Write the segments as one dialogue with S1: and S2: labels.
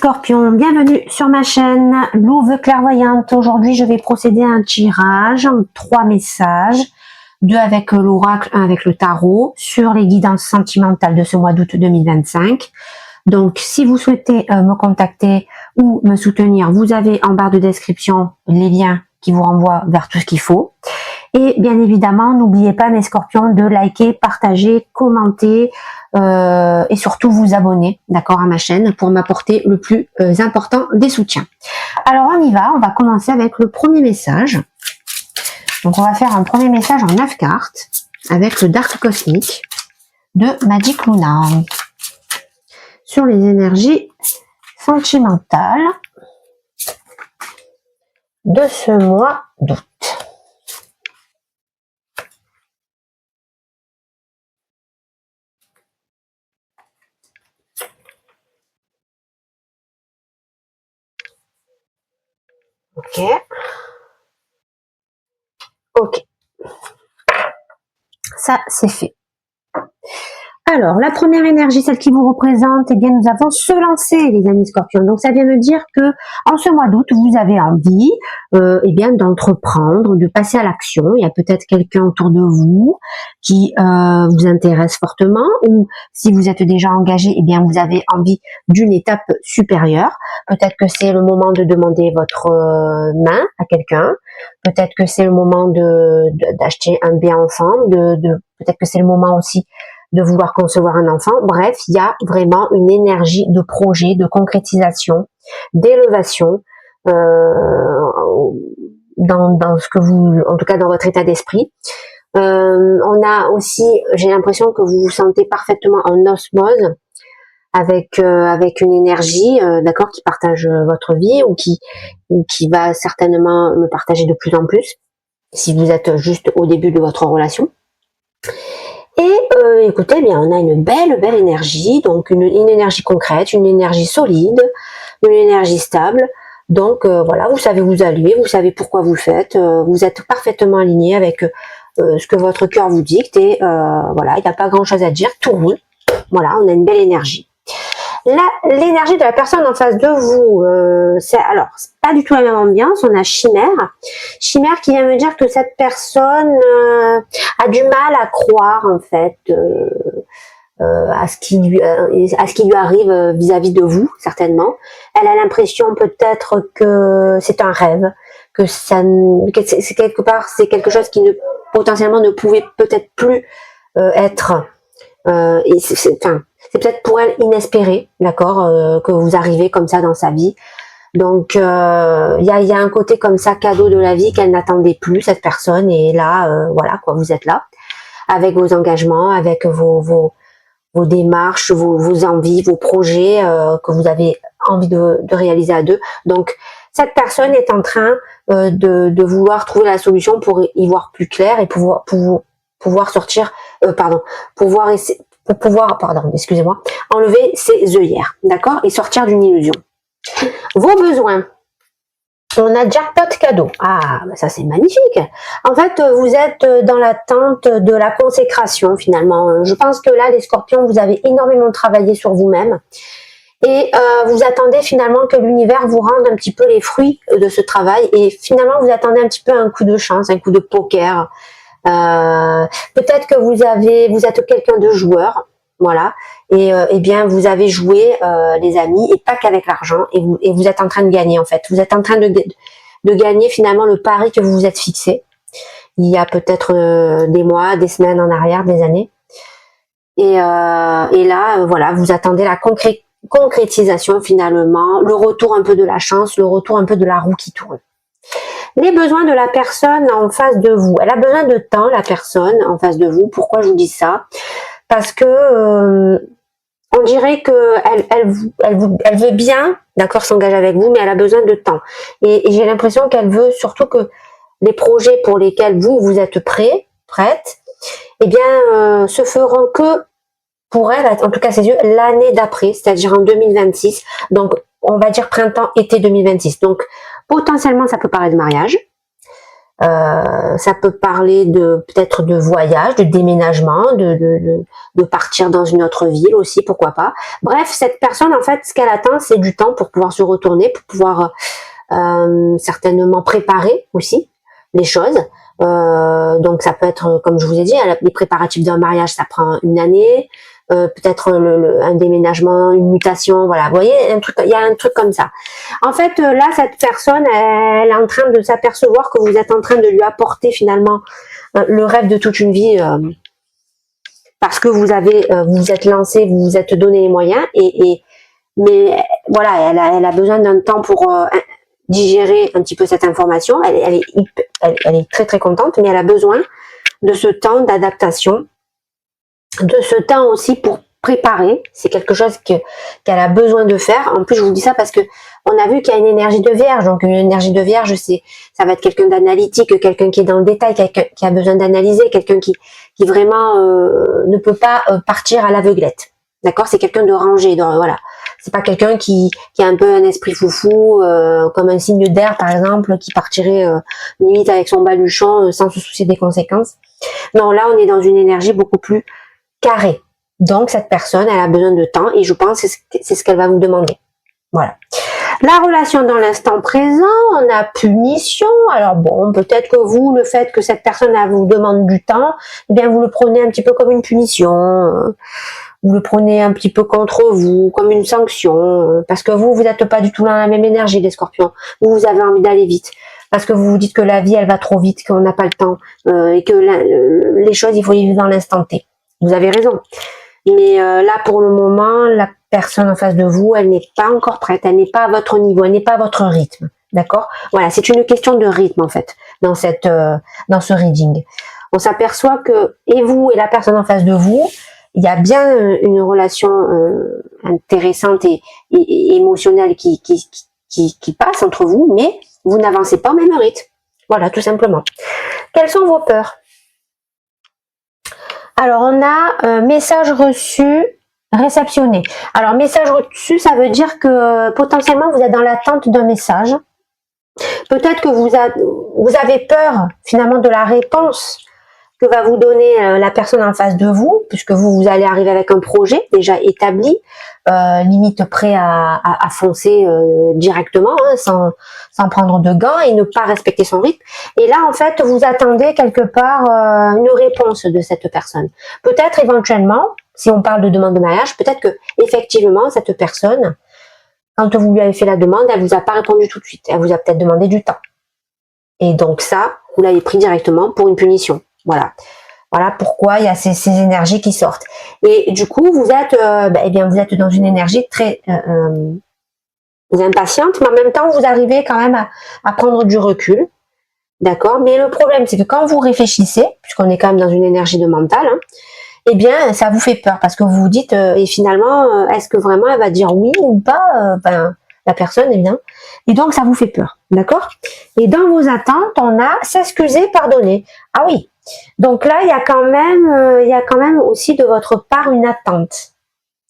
S1: Scorpions, bienvenue sur ma chaîne Louve Clairvoyante. Aujourd'hui, je vais procéder à un tirage en 3 messages, 2 avec l'oracle, 1 avec le tarot, sur les guidances sentimentales de ce mois d'août 2025. Donc, si vous souhaitez me contacter ou me soutenir, vous avez en barre de description les liens qui vous renvoient vers tout ce qu'il faut. Et bien évidemment, n'oubliez pas, mes scorpions, de liker, partager, commenter et surtout vous abonner, d'accord, à ma chaîne pour m'apporter le plus important des soutiens. Alors, on y va, on va commencer avec le premier message. Donc, on va faire un premier message en 9 cartes avec le Dark Cosmique de Magic Luna sur les énergies sentimentales de ce mois d'août. Ok. Ok. Ça, c'est fait. Alors, la première énergie, celle qui vous représente, eh bien, nous avons se lancer, les amis scorpions. Donc, ça vient me dire que en ce mois d'août, vous avez envie, eh bien, d'entreprendre, de passer à l'action. Il y a peut-être quelqu'un autour de vous qui vous intéresse fortement, ou si vous êtes déjà engagé, eh bien, vous avez envie d'une étape supérieure. Peut-être que c'est le moment de demander votre main à quelqu'un. Peut-être que c'est le moment d'acheter un bien ensemble. Peut-être que c'est le moment aussi de vouloir concevoir un enfant. Bref, il y a vraiment une énergie de projet, de concrétisation, d'élévation dans ce que vous, en tout cas dans votre état d'esprit. On a aussi, j'ai l'impression que vous vous sentez parfaitement en osmose avec une énergie, d'accord, qui partage votre vie ou qui va certainement le partager de plus en plus si vous êtes juste au début de votre relation. Et écoutez, bien, on a une belle énergie, donc une énergie concrète, une énergie solide, une énergie stable. Donc voilà, vous savez où vous allez, vous savez pourquoi vous le faites, vous êtes parfaitement aligné avec ce que votre cœur vous dicte et voilà, il n'y a pas grand chose à dire, tout roule. Voilà, on a une belle énergie. L'énergie de la personne en face de vous, c'est pas du tout la même ambiance. On a Chimère qui vient me dire que cette personne a du mal à croire en fait à ce qui lui arrive vis-à-vis de vous, certainement. Elle a l'impression peut-être que c'est un rêve, que c'est quelque part, c'est quelque chose qui potentiellement ne pouvait peut-être plus être. Et c'est peut-être pour elle inespéré, d'accord, que vous arrivez comme ça dans sa vie. Donc il y a un côté comme ça, cadeau de la vie, qu'elle n'attendait plus, cette personne, et là voilà quoi, vous êtes là avec vos engagements, avec vos démarches, vos envies, vos projets que vous avez envie de réaliser à deux. Donc cette personne est en train de vouloir trouver la solution pour y voir plus clair et pouvoir sortir, excusez-moi, enlever ses œillères, d'accord, et sortir d'une illusion. Vos besoins. On a jackpot cadeau. Ah, ça c'est magnifique. En fait, vous êtes dans l'attente de la consécration finalement. Je pense que là, les scorpions, vous avez énormément travaillé sur vous-même. Et vous attendez finalement que l'univers vous rende un petit peu les fruits de ce travail. Et finalement, vous attendez un petit peu un coup de chance, un coup de poker. Peut-être que vous êtes quelqu'un de joueur, voilà, et bien vous avez joué les amis et pas qu'avec l'argent, et vous êtes en train de gagner en fait. Vous êtes en train de gagner finalement le pari que vous vous êtes fixé il y a peut-être des mois, des semaines en arrière, des années. Et là, voilà, vous attendez la concrétisation finalement, le retour un peu de la chance, le retour un peu de la roue qui tourne. Les besoins de la personne en face de vous. Elle a besoin de temps, la personne en face de vous. Pourquoi je vous dis ça? Parce que on dirait que elle veut bien, d'accord, s'engager avec vous, mais elle a besoin de temps. Et j'ai l'impression qu'elle veut surtout que les projets pour lesquels vous êtes prête, eh bien, se feront que pour elle, en tout cas ses yeux, l'année d'après, c'est-à-dire en 2026. Donc, on va dire printemps-été 2026. Donc, potentiellement, ça peut paraître mariage. Ça peut parler de peut-être de voyage, de déménagement, de partir dans une autre ville aussi, pourquoi pas. Bref, cette personne, en fait, ce qu'elle attend, c'est du temps pour pouvoir se retourner, pour pouvoir certainement préparer aussi les choses. Donc ça peut être, comme je vous ai dit, les préparatifs d'un mariage, ça prend une année. Peut-être un déménagement, une mutation, voilà, vous voyez, un truc, il y a un truc comme ça. En fait, là, cette personne, elle est en train de s'apercevoir que vous êtes en train de lui apporter finalement le rêve de toute une vie, parce que vous avez, vous vous êtes lancé, vous vous êtes donné les moyens, mais voilà, elle a besoin d'un temps pour digérer un petit peu cette information. Elle est très très contente, mais elle a besoin de ce temps d'adaptation, de ce temps aussi pour préparer. C'est quelque chose qu'elle a besoin de faire. En plus, je vous dis ça parce que on a vu qu'il y a une énergie de vierge. Donc, une énergie de vierge, ça va être quelqu'un d'analytique, quelqu'un qui est dans le détail, quelqu'un qui a besoin d'analyser, quelqu'un qui vraiment ne peut pas partir à l'aveuglette. D'accord? C'est quelqu'un de rangé. Voilà. C'est pas quelqu'un qui a un peu un esprit foufou, comme un signe d'air, par exemple, qui partirait limite avec son baluchon sans se soucier des conséquences. Non, là, on est dans une énergie beaucoup plus carré. Donc, cette personne, elle a besoin de temps et je pense que c'est ce qu'elle va vous demander. Voilà. La relation dans l'instant présent, on a punition. Alors bon, peut-être que vous, le fait que cette personne elle vous demande du temps, eh bien, vous le prenez un petit peu comme une punition. Vous le prenez un petit peu contre vous, comme une sanction. Parce que vous n'êtes pas du tout dans la même énergie, les scorpions. Vous avez envie d'aller vite. Parce que vous vous dites que la vie, elle va trop vite, qu'on n'a pas le temps. Et que les choses, il faut les vivre dans l'instant T. Vous avez raison. Mais là, pour le moment, la personne en face de vous, elle n'est pas encore prête. Elle n'est pas à votre niveau. Elle n'est pas à votre rythme. D'accord? Voilà, c'est une question de rythme, en fait, dans dans ce reading. On s'aperçoit que, et vous et la personne en face de vous, il y a bien une relation intéressante et émotionnelle qui passe entre vous, mais vous n'avancez pas au même rythme. Voilà, tout simplement. Quelles sont vos peurs? Alors, on a message reçu, réceptionné. Alors, message reçu, ça veut dire que potentiellement, vous êtes dans l'attente d'un message. Peut-être que vous avez peur, finalement, de la réponse que va vous donner la personne en face de vous, puisque vous allez arriver avec un projet déjà établi, limite prêt à foncer directement, hein, sans prendre de gants et ne pas respecter son rythme. Et là, en fait, vous attendez quelque part une réponse de cette personne. Peut-être éventuellement, si on parle de demande de mariage, peut-être que effectivement cette personne, quand vous lui avez fait la demande, elle vous a pas répondu tout de suite. Elle vous a peut-être demandé du temps. Et donc ça, vous l'avez pris directement pour une punition. Voilà. Voilà pourquoi il y a ces énergies qui sortent. Et du coup, vous êtes, eh bien, vous êtes dans une énergie très impatiente, mais en même temps, vous arrivez quand même à prendre du recul. D'accord? Mais le problème, c'est que quand vous réfléchissez, puisqu'on est quand même dans une énergie de mental, hein, eh bien, ça vous fait peur parce que vous vous dites, et finalement, est-ce que vraiment elle va dire oui ou pas la personne, évidemment. Et donc, ça vous fait peur. D'accord? Et dans vos attentes, on a s'excuser, pardonner. Ah oui. Donc là, il y a quand même aussi de votre part une attente.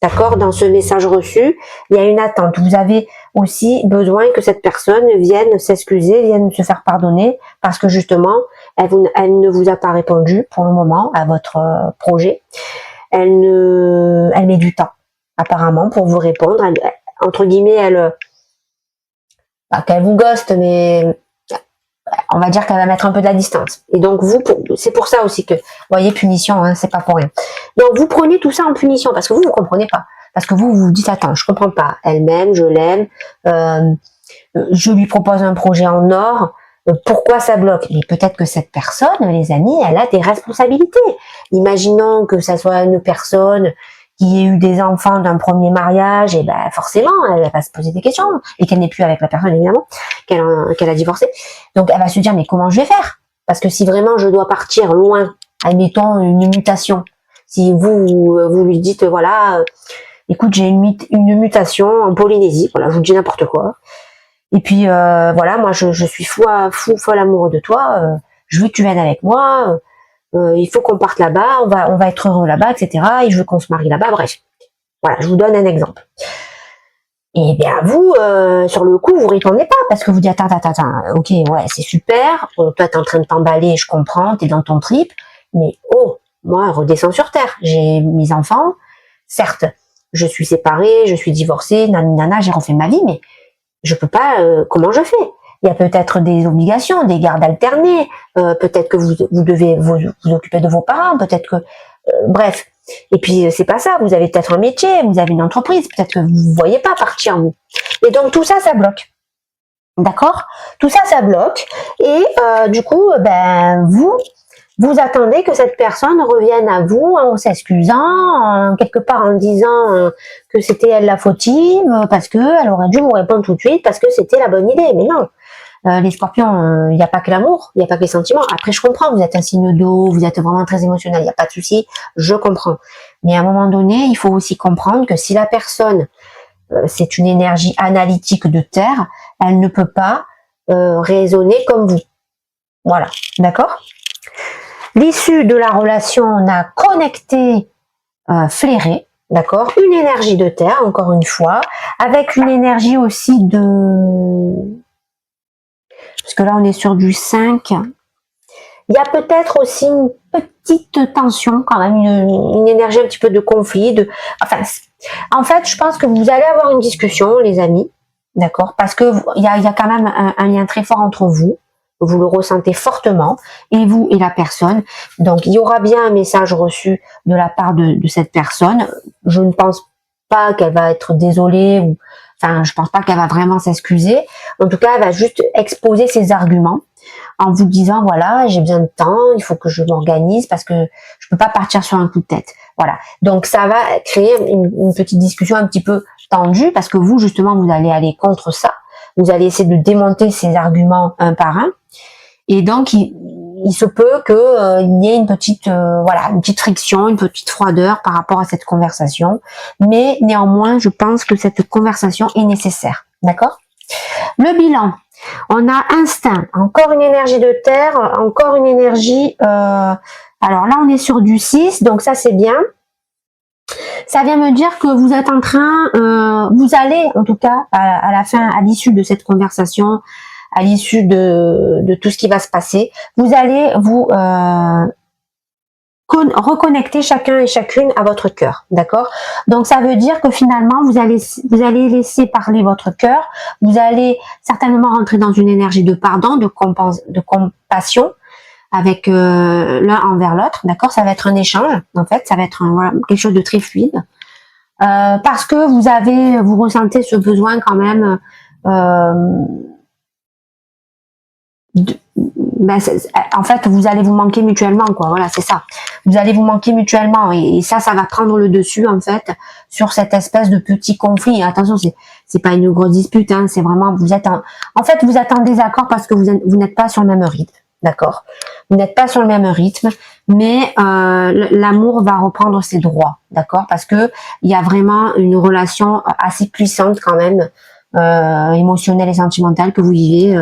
S1: D'accord? Dans ce message reçu, il y a une attente. Vous avez aussi besoin que cette personne vienne s'excuser, vienne se faire pardonner, parce que justement, elle ne vous a pas répondu pour le moment à votre projet. Elle met du temps, apparemment, pour vous répondre. Entre guillemets, pas qu'elle vous ghoste, mais on va dire qu'elle va mettre un peu de la distance. Et donc vous, c'est pour ça aussi que, vous voyez, punition, hein, c'est pas pour rien. Donc vous prenez tout ça en punition parce que vous comprenez pas. Parce que vous vous dites, attends, je comprends pas. Elle m'aime, je l'aime, je lui propose un projet en or, pourquoi ça bloque? Et peut-être que cette personne, les amis, elle a des responsabilités. Imaginons que ça soit une personne qui ait eu des enfants d'un premier mariage, et ben forcément, elle va se poser des questions, et qu'elle n'est plus avec la personne, évidemment, qu'elle a divorcé. Donc elle va se dire, mais comment je vais faire? Parce que si vraiment je dois partir loin, admettons une mutation, si vous lui dites, voilà, écoute, j'ai une mutation en Polynésie, voilà, je vous dis n'importe quoi, et puis voilà, moi je suis folle amoureux de toi, je veux que tu viennes avec moi, il faut qu'on parte là-bas, on va être heureux là-bas, etc. Et je veux qu'on se marie là-bas, bref. Voilà, je vous donne un exemple. Et bien vous, sur le coup, vous répondez pas parce que vous dites attends, ok, ouais, c'est super, toi t'es en train de t'emballer, je comprends, t'es dans ton trip, mais oh, moi, redescends sur terre. J'ai mes enfants, certes, je suis séparée, je suis divorcée, nana, j'ai refait ma vie, mais je peux pas, comment je fais? Il y a peut-être des obligations, des gardes alternées, peut-être que vous devez vous occuper de vos parents, peut-être que, bref. Et puis c'est pas ça, vous avez peut-être un métier, vous avez une entreprise, peut-être que vous ne voyez pas partir vous. Et donc tout ça, ça bloque. D'accord? Tout ça, ça bloque. Et du coup, ben vous attendez que cette personne revienne à vous en s'excusant, quelque part en disant que c'était elle la fautive, parce que elle aurait dû vous répondre tout de suite, parce que c'était la bonne idée. Mais non, les scorpions, il n'y a pas que l'amour, il n'y a pas que les sentiments. Après, je comprends, vous êtes un signe d'eau, vous êtes vraiment très émotionnel, il n'y a pas de souci, je comprends. Mais à un moment donné, il faut aussi comprendre que si la personne, c'est une énergie analytique de terre, elle ne peut pas raisonner comme vous. Voilà, d'accord? L'issue de la relation, on a connecté, flairé, d'accord? Une énergie de terre, encore une fois, avec une énergie aussi de... Parce que là, on est sur du 5. Il y a peut-être aussi une petite tension, quand même, une énergie un petit peu de conflit. Enfin, en fait, je pense que vous allez avoir une discussion, les amis, d'accord? Parce que il y a quand même un lien très fort entre vous. Vous le ressentez fortement, et vous et la personne. Donc, il y aura bien un message reçu de la part de cette personne. Je ne pense pas qu'elle va être désolée, ou enfin, je pense pas qu'elle va vraiment s'excuser. En tout cas, elle va juste exposer ses arguments en vous disant voilà, j'ai besoin de temps, il faut que je m'organise parce que je peux pas partir sur un coup de tête. Voilà. Donc ça va créer une petite discussion un petit peu tendue parce que vous justement vous allez aller contre ça. Vous allez essayer de démonter ces arguments un par un. Et donc il se peut que il y ait une petite voilà, une petite friction, une petite froideur par rapport à cette conversation. Mais néanmoins, je pense que cette conversation est nécessaire. D'accord? Le bilan. On a instinct, encore une énergie de terre, encore une énergie... alors là, on est sur du 6, donc ça, c'est bien. Ça vient me dire que vous êtes en train... vous allez, en tout cas, à la fin, à l'issue de cette conversation, à l'issue de tout ce qui va se passer, vous allez vous reconnecter chacun et chacune à votre cœur, d'accord? Donc ça veut dire que finalement vous allez laisser parler votre cœur, vous allez certainement rentrer dans une énergie de pardon, de compassion avec l'un envers l'autre, d'accord? Ça va être un échange, en fait, ça va être voilà, quelque chose de très fluide, parce que vous ressentez ce besoin quand même. Ben, en fait, vous allez vous manquer mutuellement, quoi. Voilà, c'est ça. Vous allez vous manquer mutuellement, et ça va prendre le dessus, en fait, sur cette espèce de petit conflit. Attention, c'est pas une grosse dispute, hein. C'est vraiment, vous êtes en fait, vous êtes en désaccord parce que vous n'êtes pas sur le même rythme, d'accord. Vous n'êtes pas sur le même rythme, mais l'amour va reprendre ses droits, d'accord, parce que il y a vraiment une relation assez puissante quand même, émotionnelle et sentimentale que vous vivez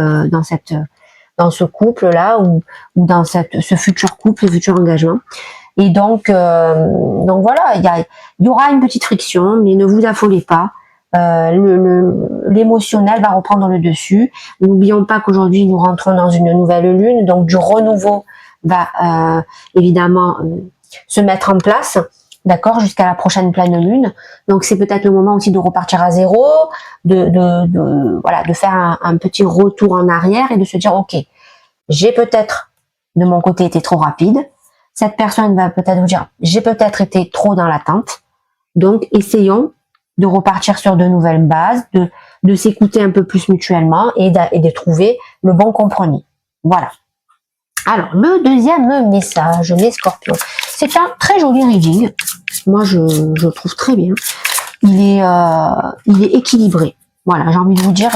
S1: dans ce couple-là ou dans ce futur couple, ce futur engagement. Et donc voilà, il y aura une petite friction, mais ne vous affolez pas. L'émotionnel va reprendre le dessus. N'oublions pas qu'aujourd'hui nous rentrons dans une nouvelle lune, donc du renouveau va évidemment se mettre en place, d'accord, jusqu'à la prochaine pleine lune. Donc c'est peut-être le moment aussi de repartir à zéro, voilà, de faire un petit retour en arrière et de se dire ok, j'ai peut-être de mon côté été trop rapide. Cette personne va peut-être vous dire j'ai peut-être été trop dans l'attente. Donc essayons de repartir sur de nouvelles bases, de s'écouter un peu plus mutuellement et de trouver le bon compromis. Voilà. Alors, le deuxième message, les scorpions. C'est un très joli reading. Moi, je trouve très bien. Il est équilibré. Voilà, j'ai envie de vous dire,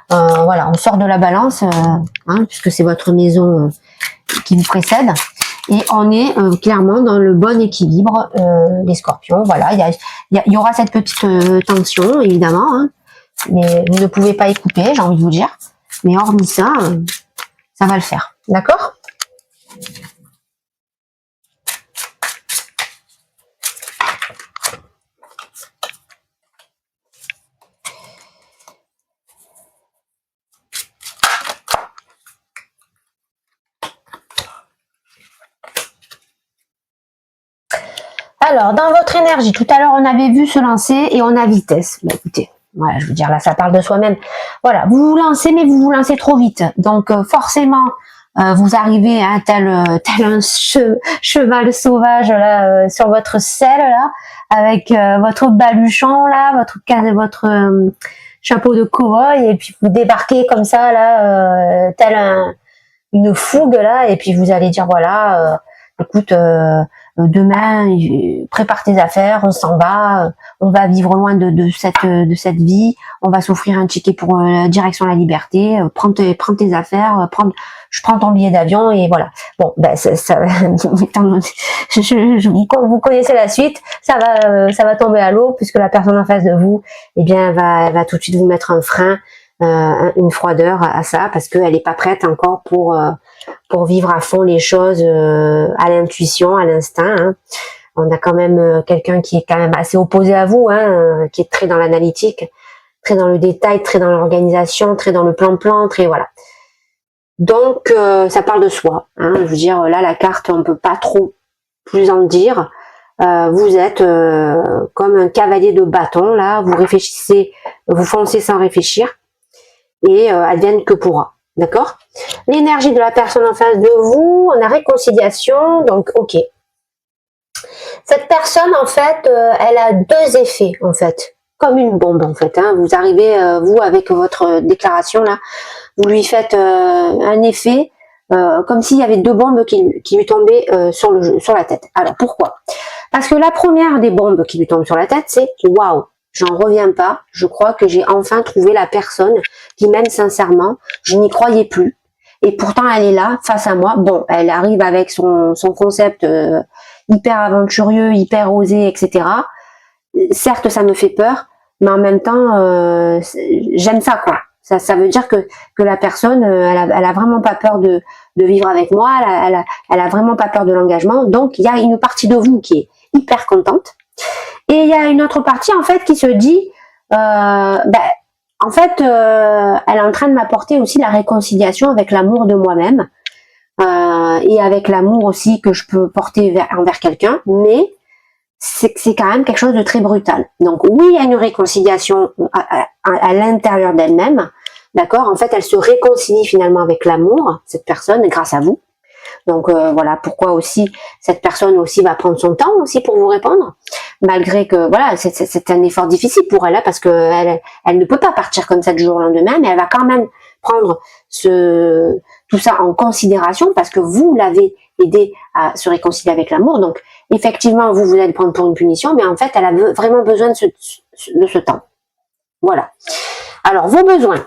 S1: voilà, on sort de la balance, hein, puisque c'est votre maison qui vous précède. Et on est clairement dans le bon équilibre, les scorpions. Voilà, il y aura cette petite tension, évidemment, hein, mais vous ne pouvez pas y couper, j'ai envie de vous dire. Mais hormis ça, ça va le faire. D'accord ? Alors, dans votre énergie, tout à l'heure, on avait vu se lancer et on a vitesse. Bah, écoutez, voilà, je veux dire, là, ça parle de soi-même. Voilà, vous vous lancez, mais vous vous lancez trop vite. Donc, forcément, vous arrivez à tel un cheval sauvage là sur votre selle là, avec votre baluchon là, votre chapeau de cow-boy, et puis vous débarquez comme ça là, une fougue là, et puis vous allez dire voilà, écoute, demain prépare tes affaires, on s'en va, on va vivre loin de cette vie, on va s'offrir un ticket pour la direction la liberté, prends tes affaires, je prends ton billet d'avion, et voilà. Bon, ben vous connaissez la suite, ça va tomber à l'eau, puisque la personne en face de vous, eh bien, elle va tout de suite vous mettre un frein, une froideur à ça, parce qu'elle n'est pas prête encore pour vivre à fond les choses à l'intuition, à l'instinct. Hein. On a quand même quelqu'un qui est quand même assez opposé à vous, hein, qui est très dans l'analytique, très dans le détail, très dans l'organisation, très dans le plan, très voilà. Donc ça parle de soi. Hein. Je veux dire, là la carte, on peut pas trop plus en dire. Vous êtes comme un cavalier de bâton, là, vous réfléchissez, vous foncez sans réfléchir, et advienne que pourra. D'accord? L'énergie de la personne en face de vous, on a réconciliation, donc ok. Cette personne, en fait, elle a deux effets, en fait, comme une bombe, en fait. Hein. Vous arrivez, vous, avec votre déclaration, là, vous lui faites un effet, comme s'il y avait deux bombes qui lui tombaient sur la tête. Alors, pourquoi? Parce que la première des bombes qui lui tombe sur la tête, c'est « Waouh, j'en reviens pas, je crois que j'ai enfin trouvé la personne qui m'aime sincèrement, je n'y croyais plus. Et pourtant, elle est là, face à moi. Bon, elle arrive avec son concept hyper aventureux, hyper osé, etc. Certes, ça me fait peur, mais en même temps, j'aime ça, quoi. Ça veut dire que la personne, elle a vraiment pas peur de vivre avec moi, elle a vraiment pas peur de l'engagement. Donc, il y a une partie de vous qui est hyper contente. Et il y a une autre partie, en fait, qui se dit, en fait, elle est en train de m'apporter aussi la réconciliation avec l'amour de moi-même, et avec l'amour aussi que je peux porter envers quelqu'un, mais c'est quand même quelque chose de très brutal. Donc oui, il y a une réconciliation à l'intérieur d'elle-même, d'accord? En fait, elle se réconcilie finalement avec l'amour, cette personne, grâce à vous. Donc voilà pourquoi aussi cette personne aussi va prendre son temps aussi pour vous répondre, malgré que voilà, c'est un effort difficile pour elle, hein, parce que elle ne peut pas partir comme ça du jour au lendemain, mais elle va quand même prendre tout ça en considération, parce que vous l'avez aidé à se réconcilier avec l'amour. Donc effectivement, vous allez prendre pour une punition, mais en fait, elle a vraiment besoin de ce temps. Voilà. Alors, vos besoins.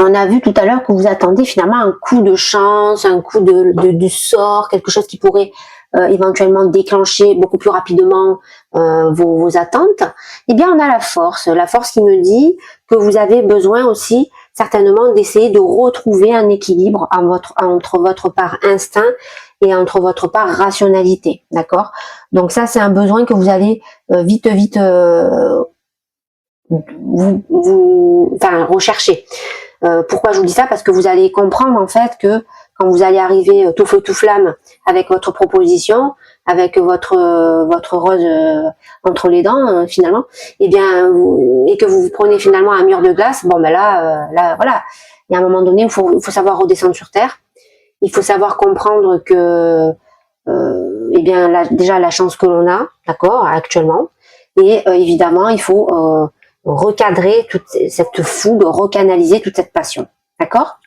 S1: On a vu tout à l'heure que vous attendez finalement un coup de chance, un coup de sort, quelque chose qui pourrait éventuellement déclencher beaucoup plus rapidement vos attentes. Eh bien, on a la force qui me dit que vous avez besoin aussi certainement d'essayer de retrouver un équilibre entre votre part instinct et entre votre part rationalité, d'accord? Donc ça, c'est un besoin que vous allez vite rechercher. Pourquoi je vous dis ça? Parce que vous allez comprendre en fait que quand vous allez arriver tout feu tout flamme avec votre proposition, avec votre rose entre les dents finalement, et bien et que vous prenez finalement un mur de glace, bon ben là voilà, il y a un moment donné il faut savoir redescendre sur terre. Il faut savoir comprendre que eh bien déjà la chance que l'on a, d'accord, actuellement, et évidemment il faut recadrer toute cette fougue, recanaliser toute cette passion, d'accord?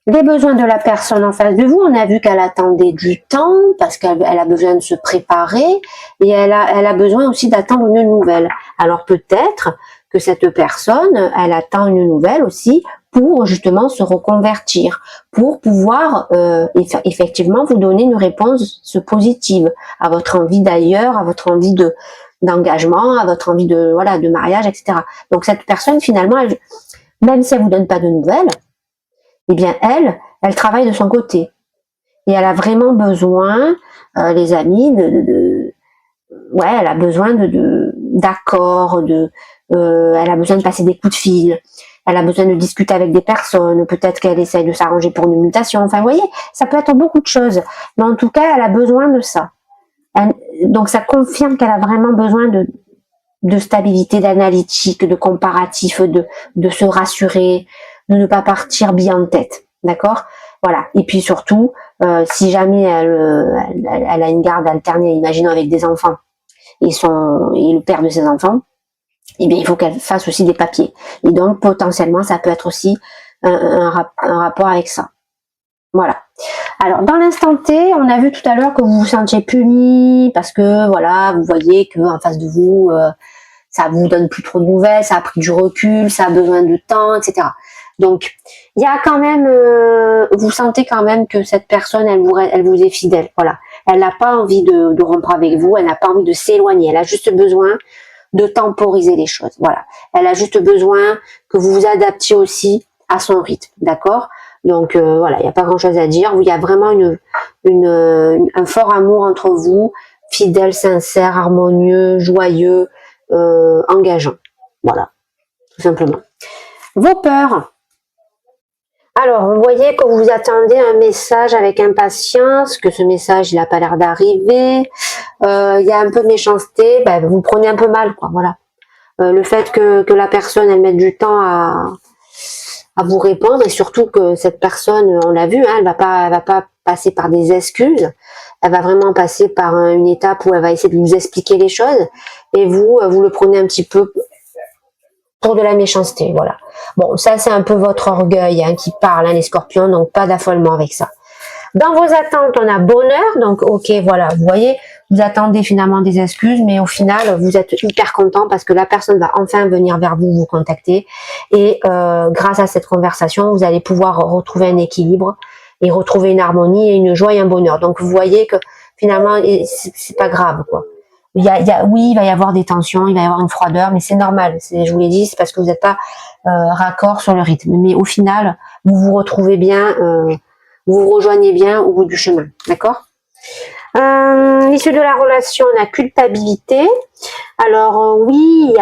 S1: Les besoins de la personne en face de vous, on a vu qu'elle attendait du temps, parce qu'elle a besoin de se préparer, et elle a besoin aussi d'attendre une nouvelle. Alors peut-être que cette personne, elle attend une nouvelle aussi pour justement se reconvertir, pour pouvoir effectivement vous donner une réponse positive à votre envie d'ailleurs, à votre envie d'engagement, à votre envie de mariage, etc. Donc cette personne finalement, même si elle vous donne pas de nouvelles, eh bien elle travaille de son côté, et elle a vraiment besoin, les amis, elle a besoin d'accords, elle a besoin de passer des coups de fil, elle a besoin de discuter avec des personnes, peut-être qu'elle essaye de s'arranger pour une mutation, enfin vous voyez, ça peut être beaucoup de choses, mais en tout cas elle a besoin de ça. Donc ça confirme qu'elle a vraiment besoin de stabilité, d'analytique, de comparatif, de se rassurer, de ne pas partir bien en tête, d'accord? Voilà. Et puis surtout, si jamais elle a une garde alternée, imaginons avec des enfants et le père de ses enfants, eh bien il faut qu'elle fasse aussi des papiers. Et donc potentiellement, ça peut être aussi un rapport avec ça. Voilà. Alors, dans l'instant T, on a vu tout à l'heure que vous vous sentiez puni parce que, voilà, vous voyez que en face de vous, ça vous donne plus trop de nouvelles, ça a pris du recul, ça a besoin de temps, etc. Donc, il y a quand même, vous sentez quand même que cette personne, elle vous est fidèle. Voilà. Elle n'a pas envie de rompre avec vous, elle n'a pas envie de s'éloigner. Elle a juste besoin de temporiser les choses. Voilà. Elle a juste besoin que vous vous adaptiez aussi à son rythme. D'accord? Donc voilà, il n'y a pas grand chose à dire. Il y a vraiment un fort amour entre vous, fidèle, sincère, harmonieux, joyeux, engageant. Voilà, tout simplement. Vos peurs. Alors, vous voyez que vous attendez un message avec impatience, que ce message, il n'a pas l'air d'arriver. Il y a un peu de méchanceté, ben, vous prenez un peu mal, quoi. Voilà. Le fait que la personne, elle mette du temps à vous répondre, et surtout que cette personne, on l'a vu, hein, elle va pas passer par des excuses, elle va vraiment passer par une étape où elle va essayer de vous expliquer les choses, et vous le prenez un petit peu pour de la méchanceté, voilà. Bon, ça c'est un peu votre orgueil hein, qui parle, hein, les scorpions, donc pas d'affolement avec ça. Dans vos attentes, on a bonheur, donc ok, voilà, vous voyez, vous attendez finalement des excuses, mais au final, vous êtes hyper content parce que la personne va enfin venir vers vous, vous contacter, et grâce à cette conversation, vous allez pouvoir retrouver un équilibre et retrouver une harmonie et une joie et un bonheur. Donc vous voyez que finalement, c'est pas grave, quoi. Oui, il va y avoir des tensions, il va y avoir une froideur, mais c'est normal. Je vous l'ai dit, c'est parce que vous n'êtes pas raccord sur le rythme. Mais au final, vous vous retrouvez bien. Vous vous rejoignez bien au bout du chemin, d'accord? L'issue de la relation, on a culpabilité. Alors oui,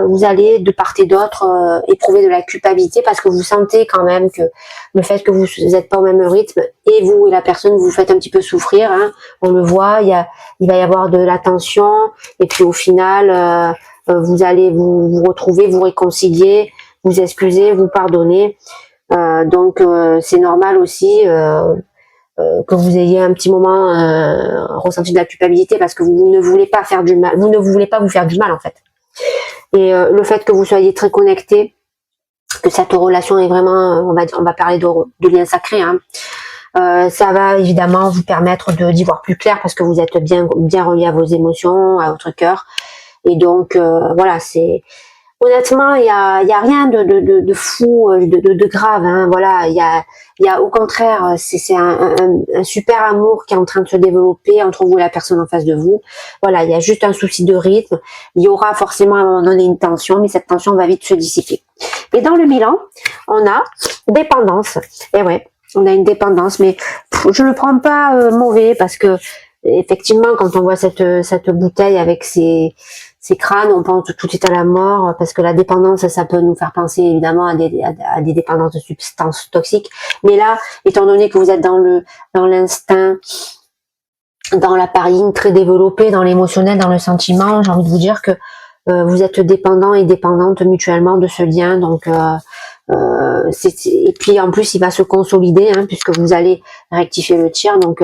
S1: vous allez de part et d'autre éprouver de la culpabilité parce que vous sentez quand même que le fait que vous n'êtes pas au même rythme et vous et la personne vous faites un petit peu souffrir. Hein, on le voit, il va y avoir de la tension et puis au final, vous allez vous retrouver, vous réconcilier, vous excuser, vous pardonner. Donc c'est normal aussi que vous ayez un petit moment ressenti de la culpabilité parce que vous ne voulez pas faire du mal, vous ne voulez pas vous faire du mal en fait. Et le fait que vous soyez très connecté, que cette relation est vraiment, on va parler de lien sacré, hein, ça va évidemment vous permettre d'y voir plus clair parce que vous êtes bien relié à vos émotions, à votre cœur. Et donc voilà, c'est honnêtement, il y a rien de fou, de grave. Hein, voilà, il y a au contraire, c'est un super amour qui est en train de se développer entre vous et la personne en face de vous. Voilà, il y a juste un souci de rythme. Il y aura forcément à un moment donné une tension, mais cette tension va vite se dissiper. Et dans le bilan, on a dépendance. Et ouais, on a une dépendance, mais je le prends pas mauvais parce que effectivement, quand on voit cette bouteille avec ces crânes, on pense tout de suite à la mort, parce que la dépendance, ça peut nous faire penser évidemment à des dépendances de substances toxiques. Mais là, étant donné que vous êtes dans l'instinct, dans la parine très développée, dans l'émotionnel, dans le sentiment, j'ai envie de vous dire que vous êtes dépendants et dépendantes mutuellement de ce lien. Donc et puis en plus, il va se consolider, hein, puisque vous allez rectifier le tir. Donc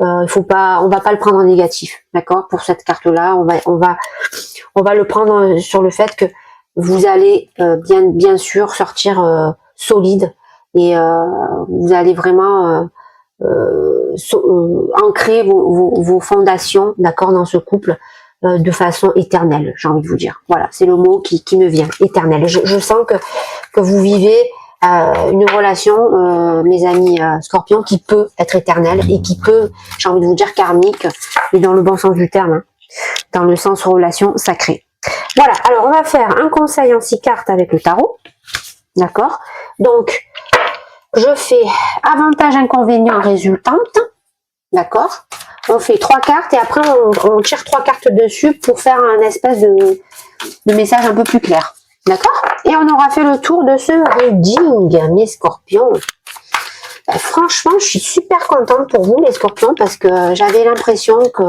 S1: il faut pas, on va pas le prendre en négatif, d'accord? Pour cette carte-là, on va le prendre sur le fait que vous allez bien sûr sortir solide et vous allez vraiment ancrer vos fondations, d'accord, dans ce couple de façon éternelle, j'ai envie de vous dire. Voilà, c'est le mot qui me vient, éternel. Je sens que vous vivez une relation, mes amis scorpions, qui peut être éternelle et qui peut, j'ai envie de vous dire, karmique, et dans le bon sens du terme, hein, dans le sens relation sacrée. Voilà, alors on va faire un conseil en 6 cartes avec le tarot, d'accord? Donc, je fais avantage, inconvénient, résultante, d'accord? On fait 3 cartes et après on tire 3 cartes dessus pour faire un espèce de message un peu plus clair. D'accord? Et on aura fait le tour de ce reading, mes scorpions. Franchement, je suis super contente pour vous, les scorpions, parce que j'avais l'impression que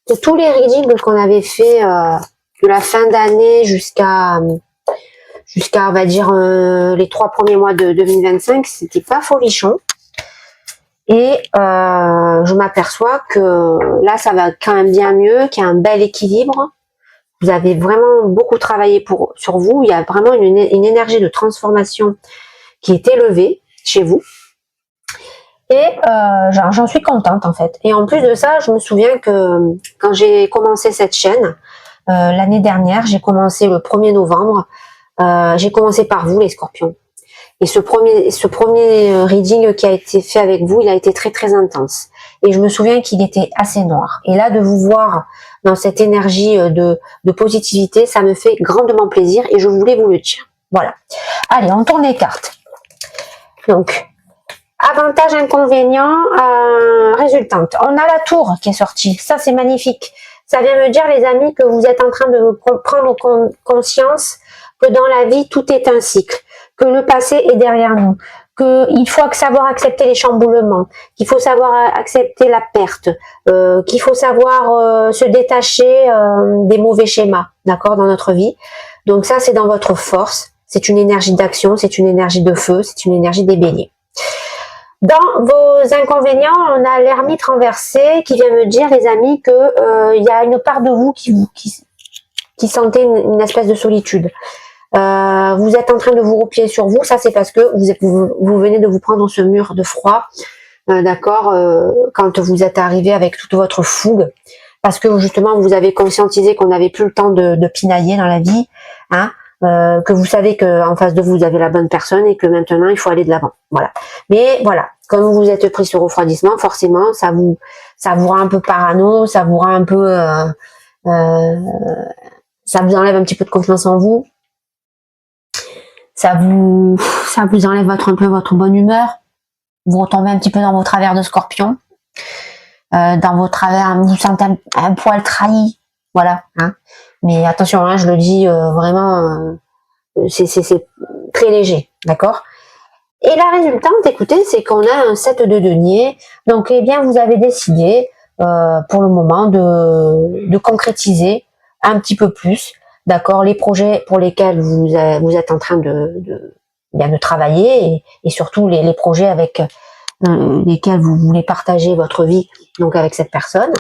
S1: de tous les readings qu'on avait fait de la fin d'année jusqu'à on va dire les 3 premiers mois de 2025, c'était pas folichon. Et je m'aperçois que là, ça va quand même bien mieux, qu'il y a un bel équilibre. Vous avez vraiment beaucoup travaillé sur vous. Il y a vraiment une énergie de transformation qui est élevée chez vous. Et j'en suis contente en fait. Et en plus de ça, je me souviens que quand j'ai commencé cette chaîne, l'année dernière, j'ai commencé le 1er novembre, j'ai commencé par vous les scorpions. Et ce premier reading qui a été fait avec vous, il a été très très intense. Et je me souviens qu'il était assez noir. Et là, de vous voir dans cette énergie de positivité, ça me fait grandement plaisir et je voulais vous le dire. Voilà. Allez, on tourne les cartes. Donc, avantages, inconvénients, résultante. On a la tour qui est sortie. Ça, c'est magnifique. Ça vient me dire, les amis, que vous êtes en train de prendre conscience que dans la vie, tout est un cycle, que le passé est derrière nous, qu'il faut savoir accepter les chamboulements, qu'il faut savoir accepter la perte, qu'il faut savoir se détacher des mauvais schémas, d'accord, dans notre vie. Donc ça, c'est dans votre force. C'est une énergie d'action, c'est une énergie de feu, c'est une énergie des béliers. Dans vos inconvénients, on a l'ermite renversé qui vient me dire, les amis, que y a une part de vous qui sentait une espèce de solitude. Vous êtes en train de vous replier sur vous, ça c'est parce que vous venez de vous prendre ce mur de froid, d'accord, quand vous êtes arrivé avec toute votre fougue, parce que justement vous avez conscientisé qu'on n'avait plus le temps de pinailler dans la vie, hein, que vous savez qu'en face de vous, vous avez la bonne personne et que maintenant il faut aller de l'avant. Voilà. Mais voilà, comme vous êtes pris sur refroidissement, forcément ça vous rend un peu parano, ça vous rend un peu ça vous enlève un petit peu de confiance en vous. Ça vous enlève un peu votre bonne humeur. Vous retombez un petit peu dans vos travers de scorpion. Dans vos travers, vous sentez un poil trahi. Voilà. Hein. Mais attention, hein, je le dis vraiment, c'est très léger. D'accord. Et la résultante, écoutez, c'est qu'on a un 7 de denier. Donc, eh bien, vous avez décidé, pour le moment, de concrétiser un petit peu plus. D'accord, les projets pour lesquels vous êtes en train de travailler et surtout les projets avec lesquels vous voulez partager votre vie, donc avec cette personne.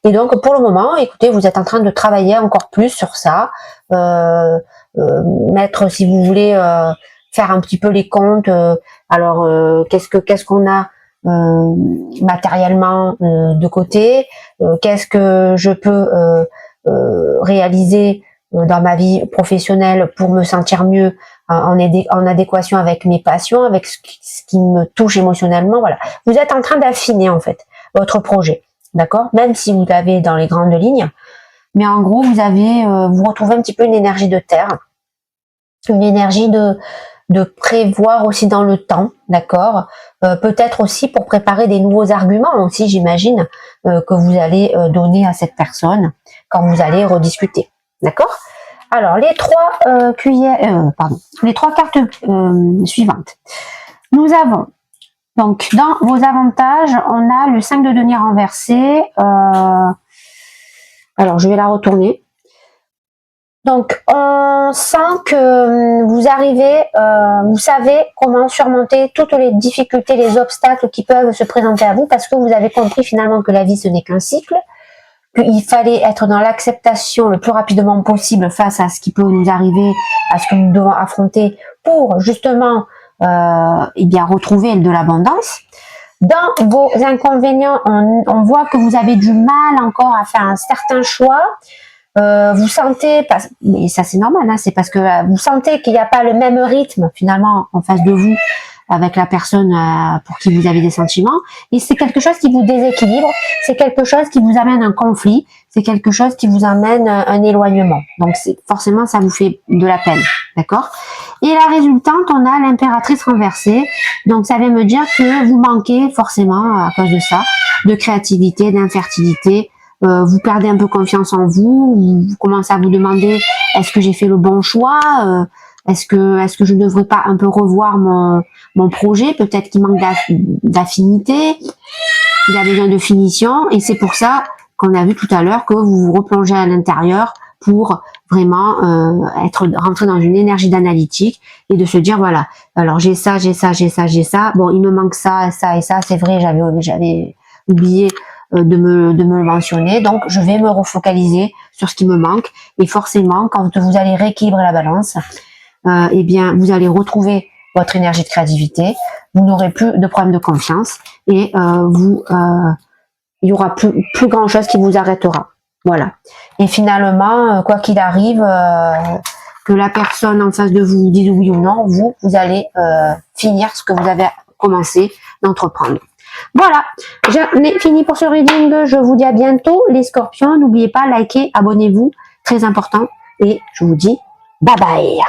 S1: Et donc pour le moment, écoutez, vous êtes en train de travailler encore plus sur ça, mettre, si vous voulez, faire un petit peu les comptes. Alors qu'est-ce qu'on a matériellement de côté, qu'est-ce que je peux réaliser dans ma vie professionnelle pour me sentir mieux en adéquation avec mes passions, avec ce qui me touche émotionnellement. Voilà. Vous êtes en train d'affiner en fait votre projet, d'accord? Même si vous l'avez dans les grandes lignes, mais en gros vous retrouvez un petit peu une énergie de terre, une énergie de prévoir aussi dans le temps, d'accord? Peut-être aussi pour préparer des nouveaux arguments aussi, j'imagine, que vous allez donner à cette personne quand vous allez rediscuter. D'accord? Alors, les trois les trois cartes suivantes. Nous avons, donc, dans vos avantages, on a le 5 de denier renversé. Alors, je vais la retourner. Donc, on sent que vous arrivez, vous savez comment surmonter toutes les difficultés, les obstacles qui peuvent se présenter à vous, parce que vous avez compris finalement que la vie, ce n'est qu'un cycle. Qu'il fallait être dans l'acceptation le plus rapidement possible face à ce qui peut nous arriver, à ce que nous devons affronter pour justement eh bien retrouver de l'abondance. Dans vos inconvénients, on voit que vous avez du mal encore à faire un certain choix. Vous sentez, mais ça c'est normal, hein, c'est parce que vous sentez qu'il n'y a pas le même rythme finalement en face de vous avec la personne pour qui vous avez des sentiments, et c'est quelque chose qui vous déséquilibre, c'est quelque chose qui vous amène un conflit, c'est quelque chose qui vous amène un éloignement. Donc forcément ça vous fait de la peine, d'accord? Et la résultante, on a l'impératrice renversée, donc ça vient me dire que vous manquez forcément à cause de ça, de créativité, d'infertilité, vous perdez un peu confiance en vous, vous commencez à vous demander est-ce que j'ai fait le bon choix, est-ce que je ne devrais pas un peu revoir mon projet, peut-être qu'il manque d'affinité, il a besoin de finition, et c'est pour ça qu'on a vu tout à l'heure, que vous vous replongez à l'intérieur pour vraiment rentrer dans une énergie d'analytique et de se dire voilà, alors j'ai ça, j'ai ça, j'ai ça, j'ai ça, bon il me manque ça, ça et ça, c'est vrai, j'avais oublié de me le mentionner, donc je vais me refocaliser sur ce qui me manque, et forcément quand vous allez rééquilibrer la balance, eh bien vous allez retrouver votre énergie de créativité, vous n'aurez plus de problème de confiance, et il y aura plus grand chose qui vous arrêtera. Voilà. Et finalement, quoi qu'il arrive, que la personne en face de vous dise oui ou non, vous allez finir ce que vous avez commencé d'entreprendre. Voilà, j'en ai fini pour ce reading. Je vous dis à bientôt les scorpions. N'oubliez pas, likez, abonnez-vous, très important. Et je vous dis bye bye.